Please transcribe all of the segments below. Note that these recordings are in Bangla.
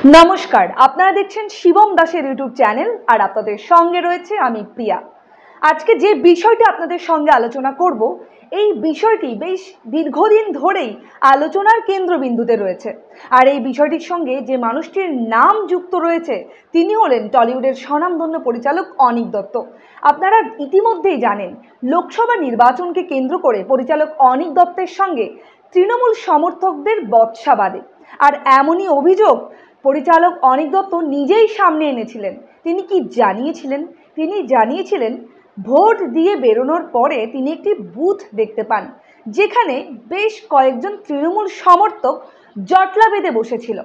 নমস্কার, আপনারা দেখছেন শিবম দাসের ইউটিউব চ্যানেল আর আপনাদের সঙ্গে রয়েছে আমি প্রিয়া। আজকে যে বিষয়টি আপনাদের সঙ্গে আলোচনা করব, এই বিষয়টি বেশ দীর্ঘদিন ধরেই আলোচনার কেন্দ্রবিন্দুতে রয়েছে। আর এই বিষয়টির সঙ্গে যে মানুষটির নাম যুক্ত রয়েছে তিনি হলেন টলিউডের স্বনামধন্য পরিচালক অনীক দত্ত। আপনারা ইতিমধ্যেই জানেন, লোকসভা নির্বাচনকে কেন্দ্র করে পরিচালক অনীক দত্তের সঙ্গে তৃণমূল সমর্থকদের বচসা বাধে। আর এমনই অভিযোগ পরিচালক অনীক দত্ত নিজেই সামনে এনেছিলেন। তিনি কি জানিয়েছিলেন? তিনি জানিয়েছিলেন ভোট দিয়ে বেরোনোর পরে তিনি একটি বুথ দেখতে পান, যেখানে বেশ কয়েকজন তৃণমূল সমর্থক জটলা বেঁধে বসেছিল।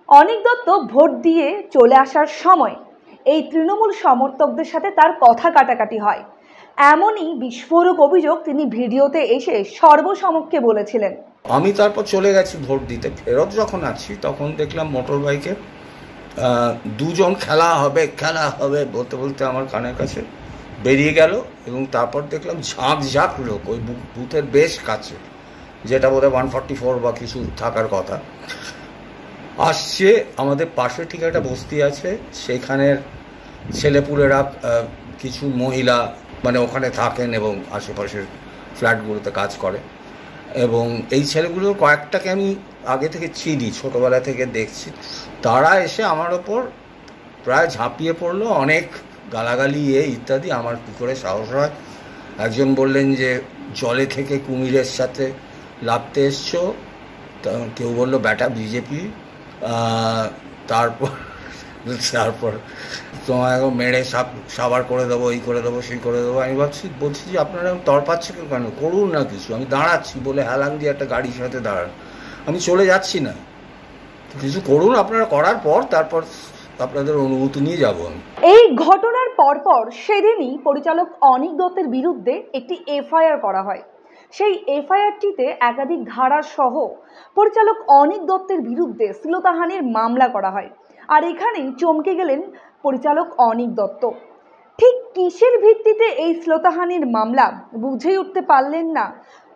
অনীক দত্ত ভোট দিয়ে চলে আসার সময় এই তৃণমূল সমর্থকদের সাথে তার কথা কাটাকাটি হয়। এমনই বিস্ফোরক অভিযোগ তিনি ভিডিওতে এসে সর্বসমক্ষে বলেছিলেন। আমি তারপর চলে গেছি ভোট দিতে। ফেরত যখন আছি তখন দেখলাম মোটর বাইকে দুজন খেলা হবে বলতে বলতে আমার কানের কাছে বেরিয়ে গেল, এবং তারপর দেখলাম ঝাঁক লোক ওই বুথের বেশ কাছে, যেটা বোধহয় 144 বা কিছু থাকার কথা, আসছে। আমাদের পাশে ঠিক একটা বস্তি আছে, সেখানের ছেলেপুলেরা কিছু মহিলা মানে ওখানে থাকেন এবং আশেপাশের ফ্ল্যাটগুলোতে কাজ করে, এবং এই ছেলেগুলোর কয়েকটাকে আমি আগে থেকে চিনি, ছোটোবেলা থেকে দেখছি। তারা এসে আমার ওপর প্রায় ঝাঁপিয়ে পড়লো, অনেক গালাগালি ইত্যাদি। আমার কী করে সাহস হয়? একজন বললেন যে জলে থেকে কুমিরের সাথে লাফতে এসছো, কেউ বললো ব্যাটা বিজেপি, তারপর তোমায় মেরে সাবার করে দেবো, এই করে দেবো, সেই করে দেবো। আমি বলছি যে আপনারা তরপাচ্ছে কেন, করুন না কিছু। আমি দাঁড়াচ্ছি বলে হেলান দিয়ে একটা গাড়ির সাথে দাঁড়ান, আমি চলে যাচ্ছি না, কিছু করুন আপনারা, করার পর তারপর আপনাদের অনুমতি নিয়ে যাবো। এই ঘটনার পরপর সেদিনই পরিচালক অনীক দত্তের বিরুদ্ধে একটি এফআইআর করা হয়। সেই এফআইআরটিতে একাধিক ধারা সহ পরিচালক অনীক দত্তের বিরুদ্ধে শ্লীলতাহানির মামলা করা হয়। আর এখানেই চমকে গেলেন পরিচালক অনীক দত্ত। ঠিক কিসের ভিত্তিতে এই শ্লীলতাহানির মামলা বুঝেই উঠতে পারলেন না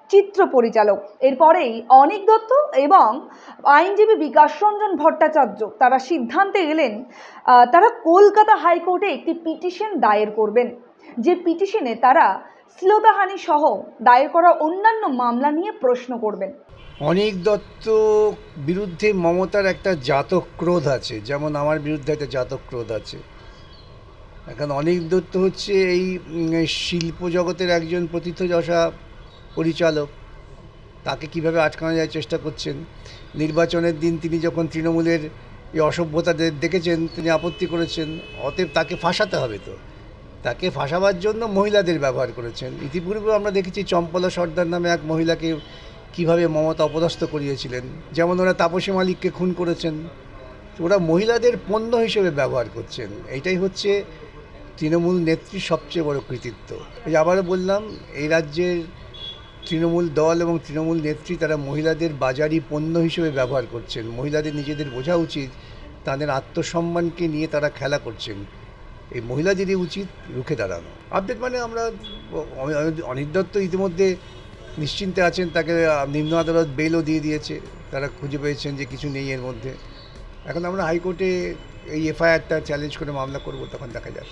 চিত্র পরিচালক। এরপরেই অনীক দত্ত এবং আইনজীবী বিকাশ রঞ্জন ভট্টাচার্য তারা সিদ্ধান্তে এলেন তারা কলকাতা হাইকোর্টে একটি পিটিশন দায়ের করবেন, যে পিটিশনে তারা শ্লীলতাহানি সহ দায়ের করা অন্যান্য মামলা নিয়ে প্রশ্ন করবেন। অনীক দত্ত বিরুদ্ধে মমতার একটা জাতক ক্রোধ আছে, যেমন আমার বিরুদ্ধে একটা জাতক ক্রোধ আছে। এখন অনীক দত্ত হচ্ছে এই শিল্প জগতের একজন প্রথিতযশা পরিচালক, তাকে কিভাবে আটকানো যায় চেষ্টা করছেন। নির্বাচনের দিন তিনি যখন তৃণমূলের এই অসভ্যতা দেখেছেন তিনি আপত্তি করেছেন, অতএব তাকে ফাঁসাতে হবে। তো তাকে ফাঁসাবার জন্য মহিলাদের ব্যবহার করেছেন। ইতিপূর্বে আমরা দেখেছি চম্পলা সর্দার নামে এক মহিলাকে কিভাবে মমতা অপদস্থ করিয়েছিলেন, যেমন ওরা তাপসী মালিককে খুন করেছেন। ওরা মহিলাদের পণ্য হিসেবে ব্যবহার করছেন। এইটাই হচ্ছে তৃণমূল নেত্রীর সবচেয়ে বড় কৃতিত্ব। এই আবারও বললাম, এই রাজ্যের তৃণমূল দল এবং তৃণমূল নেত্রী তারা মহিলাদের বাজারি পণ্য হিসেবে ব্যবহার করছেন। মহিলাদের নিজেদের বোঝা উচিত তাদের আত্মসম্মানকে নিয়ে তারা খেলা করছেন। এই মহিলাদেরই উচিত রুখে দাঁড়ানো। আপডেট মানে আমরা অনীক দত্ত ইতিমধ্যে নিশ্চিন্তে আছেন, তাকে নিম্ন আদালত বেলও দিয়ে দিয়েছে, তারা খুঁজে পেয়েছেন যে কিছু নেই এর মধ্যে। এখন আমরা হাইকোর্টে এই এফআইআরটা চ্যালেঞ্জ করে মামলা করব, তখন দেখা যাক।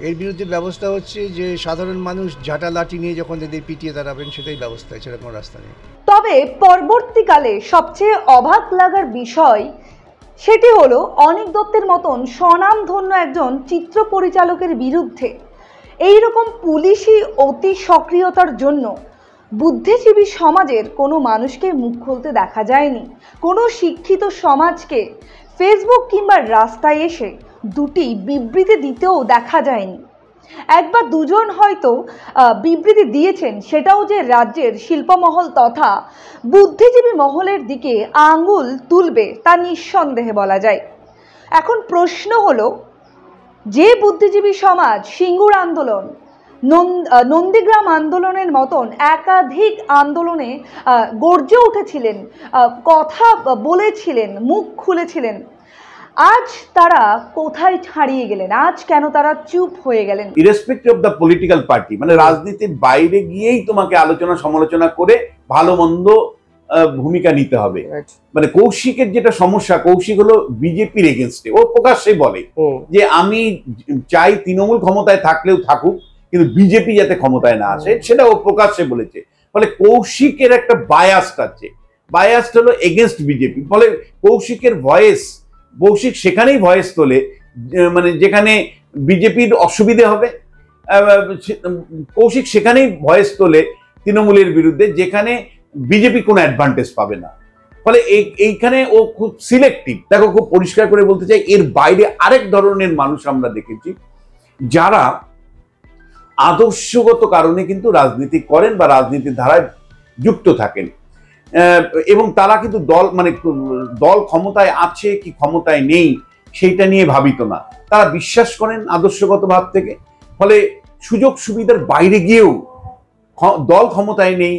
এর বিরুদ্ধে ব্যবস্থা হচ্ছে যে সাধারণ মানুষ ঝাঁটা লাঠি নিয়ে যখন এদের পিটিয়ে দাঁড়াবেন, সেটাই ব্যবস্থা, এছাড়া কোনো রাস্তা নেই। তবে পরবর্তীকালে সবচেয়ে অবাক লাগার বিষয় সেটি হলো অনীক দত্তের মতন স্বনামধন্য একজন চিত্র পরিচালকের বিরুদ্ধে এইরকম পুলিশি অতি সক্রিয়তার জন্য বুদ্ধিজীবী সমাজের কোনো মানুষকে মুখ খুলতে দেখা যায়নি। কোনো শিক্ষিত সমাজকে ফেসবুক কিংবা রাস্তায় এসে দুটি বিবৃতি দিতেও দেখা যায়নি। এক বা দুজন হয়তো বিবৃতি দিয়েছেন, সেটাও যে রাজ্যের শিল্পমহল তথা বুদ্ধিজীবী মহলের দিকে আঙ্গুল তুলবে তা নিঃসন্দেহে বলা যায়। এখন প্রশ্ন হলো, যে বুদ্ধিজীবী সমাজ সিঙ্গুর আন্দোলন, নন্দীগ্রাম আন্দোলনের মতন একাধিক আন্দোলনে গর্জে উঠেছিলেন, কথা বলেছিলেন, মুখ খুলেছিলেন, আজ তারা কোথায় ছাড়িয়ে গেলেন? আজ কেন তারা চুপ হয়ে গেলেন? Irrespective of the political party, মানে রাজনীতির বাইরে গিয়েই তোমাকে আলোচনা সমালোচনা করে ভালো মন্দ ভূমিকা নিতে হবে। মানে কৌশিকের যেটা সমস্যা, কৌশিক হলো বিজেপির এগেনস্টে, ও প্রকাশ্যে বলে যে আমি চাই তৃণমূল ক্ষমতায় থাকলেও থাকুক, কিন্তু বিজেপি যাতে ক্ষমতায় না আসে, সেটা ও প্রকাশ্যে বলেছে। ফলে কৌশিকের একটা বায়াস্ট আছে, বায়াস্ট হলো এগেনস্ট বিজেপি। ফলে কৌশিকের ভয়েস, কৌশিক সেখানেই ভয়েস তোলে মানে যেখানে বিজেপির অসুবিধে হবে, কৌশিক সেখানেই ভয়েস তোলে তৃণমূলের বিরুদ্ধে যেখানে বিজেপি কোনো অ্যাডভান্টেজ পাবে না। ফলে এইখানে ও খুব সিলেক্টিভ। দেখো, খুব পরিষ্কার করে বলতে চাই, এর বাইরে আরেক ধরনের মানুষ আমরা দেখেছি যারা আদর্শগত কারণে কিন্তু রাজনীতি করেন বা রাজনীতির ধারায় যুক্ত থাকেন, এবং তারা কিন্তু দল ক্ষমতায় আছে কি ক্ষমতায় নেই সেইটা নিয়ে ভাবিত না, তারা বিশ্বাস করেন আদর্শগত ভাব থেকে। ফলে সুযোগ সুবিধার বাইরে গিয়েও দল ক্ষমতায় নেই,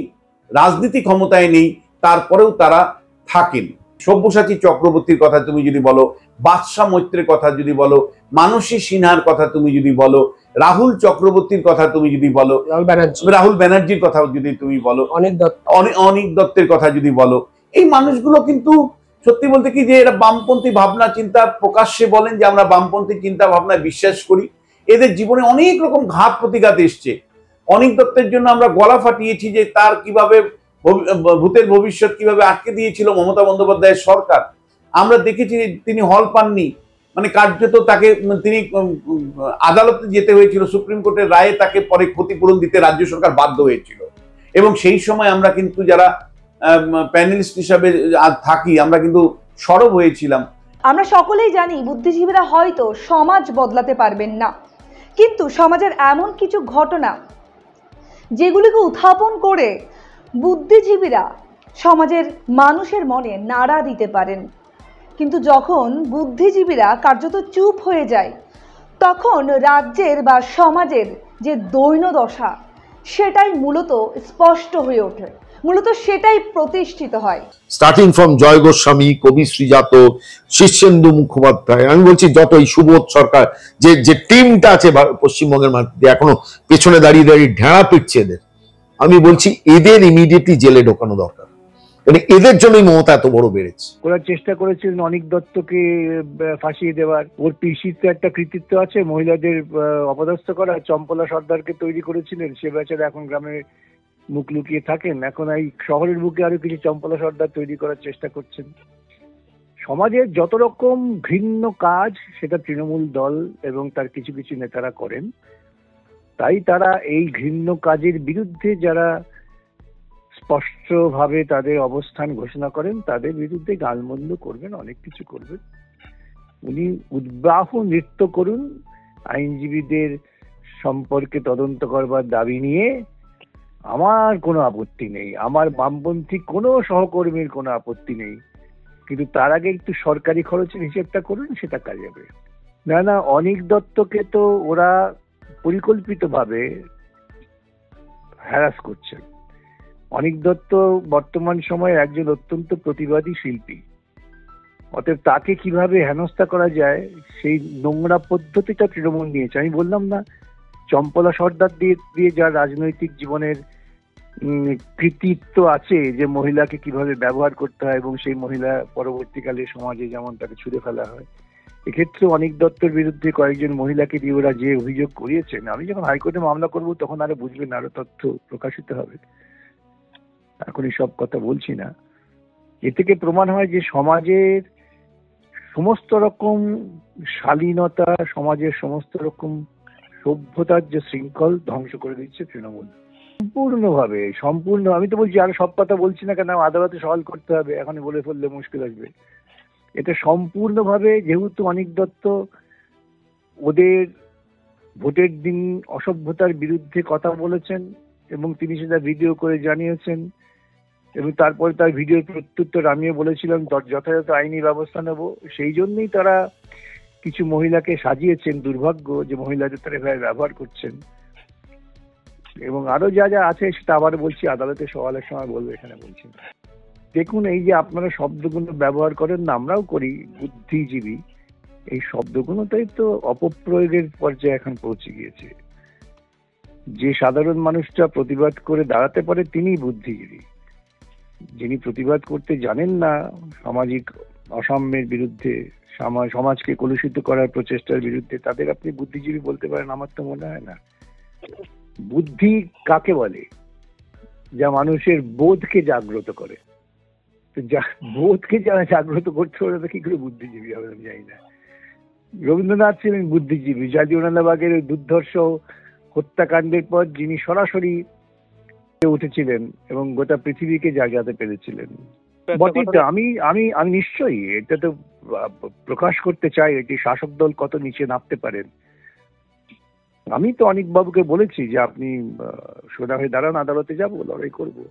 রাজনীতি ক্ষমতায় নেই, তারপরেও তারা থাকেন। সব্যসাচী চক্রবর্তীর কথা তুমি যদি বলো, বাদশাহ মৈত্রের কথা যদি বলো, মানসী সিনহার কথা তুমি যদি বলো, রাহুল চক্রবর্তীর কথা তুমি যদি বলো, রাহুল ব্যানার্জির কথা যদি তুমি বলো, অনিক দত্তের কথা যদি বলো, এই মানুষগুলো কিন্তু সত্যি বলতে কি যে এরা বামপন্থী ভাবনা চিন্তা প্রকাশ্যে বলেন যে আমরা বামপন্থী চিন্তা ভাবনায় বিশ্বাস করি। এদের জীবনে অনেক রকম ঘাত প্রতিঘাত এসছে। অনিক দত্তের জন্য আমরা গলা ফাটিয়েছি যে তার কিভাবে ভূতের ভবিষ্যৎ কিভাবে আটকে দিয়েছিল মমতা বন্দ্যোপাধ্যায়ের সরকার। আমরা দেখেছি তিনি হল পাননি, মানে কার্যত তাকে তিনি আদালতে যেতে হয়েছিল, সুপ্রিম কোর্টের রায়ে তাকে পরে ক্ষতিপূরণ দিতে রাজ্য সরকার বাধ্য হয়েছিল। এবং সেই সময় আমরা কিন্তু যারা প্যানেলিস্ট হিসাবে থাকি আমরা কিন্তু সরব হয়েছিলাম। আমরা সকলেই জানি বুদ্ধিজীবীরা হয়তো সমাজ বদলাতে পারবেন না, কিন্তু সমাজের এমন কিছু ঘটনা যেগুলিকে উত্থাপন করে বুদ্ধিজীবীরা সমাজের মানুষের মনে নাড়া দিতে পারেন। কিন্তু যখন বুদ্ধিজীবীরা কার্যত চুপ হয়ে যায়, তখন রাজ্যের বা সমাজের যে দৈন্যদশা সেটাই মূলত স্পষ্ট হয়ে ওঠে, মূলত সেটাই প্রতিষ্ঠিত হয়। স্টার্টিং ফ্রম জয় গোস্বামী, কবি শ্রীজাত, শীর্ষেন্দু মুখোপাধ্যায়, আমি বলছি যত এই সুবোধ সরকার যে টিমটা আছে পশ্চিমবঙ্গের মধ্যে এখনো পেছনে দাঁড়িয়ে দাঁড়িয়ে ঢেঁড়া পিটছে এদের, আমি বলছি এদের ইমিডিয়েটলি জেলে ঢোকানো দরকার। মানে এদের জন্যই মমতা এত বড় বেড়েছে। করার চেষ্টা করেছিলেন অনিক দত্তকে ফাঁসিয়ে দেওয়ার, ওর পিসির তো একটা কৃতিত্ব আছে মহিলাদের অপদস্থ করা। চম্পলা সর্দারকে তৈরি করেছিলেন, সে বেচারা এখন গ্রামে মুখ লুকিয়ে থাকেন, এখন এই শহরের বুকে আরো কিছু চম্পলা সর্দার তৈরি করার চেষ্টা করছেন। সমাজের যত রকম ঘৃণ্য কাজ সেটা তৃণমূল দল এবং তার কিছু কিছু নেতারা করেন, তাই তারা এই ঘৃণ্য কাজের বিরুদ্ধে যারা স্পষ্টভাবে তাদের অবস্থান ঘোষণা করেন তাদের বিরুদ্ধে গালমন্দ করবেন, অনেক কিছু করবেন। উনি উদ্বাহ নৃত্য করুন, আইনজীবীদের সম্পর্কে তদন্ত করবার দাবি নিয়ে আমার কোনো আপত্তি নেই, আমার বামপন্থী কোনো সহকর্মীর কোনো আপত্তি নেই, কিন্তু তার আগে একটু সরকারি খরচের হিসেবটা করুন, সেটা কাজে হবে। না, অনিক দত্তকে তো ওরা পরিকল্পিতভাবে হ্যারাস করছেন। অনিক দত্ত বর্তমান সময়ে একজন অত্যন্ত প্রতিবাদী শিল্পী, অতএব তাকে কিভাবে হেনস্থা করা যায় সেই নোংরা পদ্ধতিটা তৃণমূল নিয়েছে। আমি বললাম না, চম্পলা সর্দার দিয়ে যার রাজনৈতিক জীবনের কৃতিত্ব আছে, যে মহিলাকে কিভাবে ব্যবহার করতে হয় এবং সেই মহিলা পরবর্তীকালে সমাজে যেমন তাকে ছুঁড়ে ফেলা হয়, এক্ষেত্রে অনিক দত্তর বিরুদ্ধে কয়েকজন মহিলাকে দিয়ে ওরা যে অভিযোগ করিয়েছেন, আমি যখন হাইকোর্টে মামলা করব তখন আরো বুঝবেন, আরো তথ্য প্রকাশিত হবে। এখন সব কথা বলছি না। এ থেকে প্রমাণ হয় যে সমাজের সমস্ত রকম শালীনতা, সমাজের সমস্ত রকম সভ্যতার যে শৃঙ্খল ধ্বংস করে দিচ্ছে তৃণমূল সম্পূর্ণ। আমি তো বলছি, আরো সব কথা বলছি না কেন, আদালতে সওয়াল করতে হবে, এখন বলে ফেললে মুশকিল আসবে। এটা সম্পূর্ণভাবে, যেহেতু অনিক দত্ত ওদের ভোটের দিন অসভ্যতার বিরুদ্ধে কথা বলেছেন এবং তিনি সেটা ভিডিও করে জানিয়েছেন, এবং তারপরে তার ভিডিওর প্রত্যুত্তর আমিও বলেছিলাম যথাযথ আইনি ব্যবস্থা নেব, সেই জন্যই তারা কিছু মহিলাকে সাজিয়েছেন। দুর্ভাগ্য যে মহিলাদের তারা এভাবে ব্যবহার করছেন, এবং আরো যা যা আছে সেটা আবার বলছি, আদালতে সওয়ালের সময় বলবো, এখানে বলছি না। দেখুন, এই যে আপনারা শব্দগুলো ব্যবহার করেন না, আমরাও করি, বুদ্ধিজীবী, এই শব্দগুলোটাই তো অপপ্রয়োগের পর্যায়ে এখন পৌঁছে গিয়েছে। যে সাধারণ মানুষটা প্রতিবাদ করে দাঁড়াতে পারে তিনিই বুদ্ধিজীবী, যিনি প্রতিবাদ করতে জানেন না সামাজিক অসাম্যের বিরুদ্ধে, সমাজকে কলুষিত করার প্রচেষ্টার বিরুদ্ধে, তাদের আপনি বুদ্ধিজীবী বলতে পারেন? আমার তো মনে হয় না। বুদ্ধি কাকে বলে? যা মানুষের বোধকে জাগ্রত করে। তো বোধকে যারা জাগ্রত করতে পারে কি করে বুদ্ধিজীবী হবে আমি জানি না। রবীন্দ্রনাথ ছিলেন বুদ্ধিজীবী। জালিয়ানওয়ালাবাগের দুর্ধর্ষ হত্যাকাণ্ডের পর যিনি সরাসরি উঠেছিলেন এবং গোটা পৃথিবীকে জাগাতে পেরেছিলেন। বটেই তো, আমি আমি আমি নিশ্চয়ই এটা তো প্রকাশ করতে চাই এটি শাসক দল কত নিচে নামতে পারেন। আমি তো অনিক বাবুকে বলেছি যে আপনি সোজা হয়ে দাঁড়ান, আদালতে যাবো, লড়াই করবো।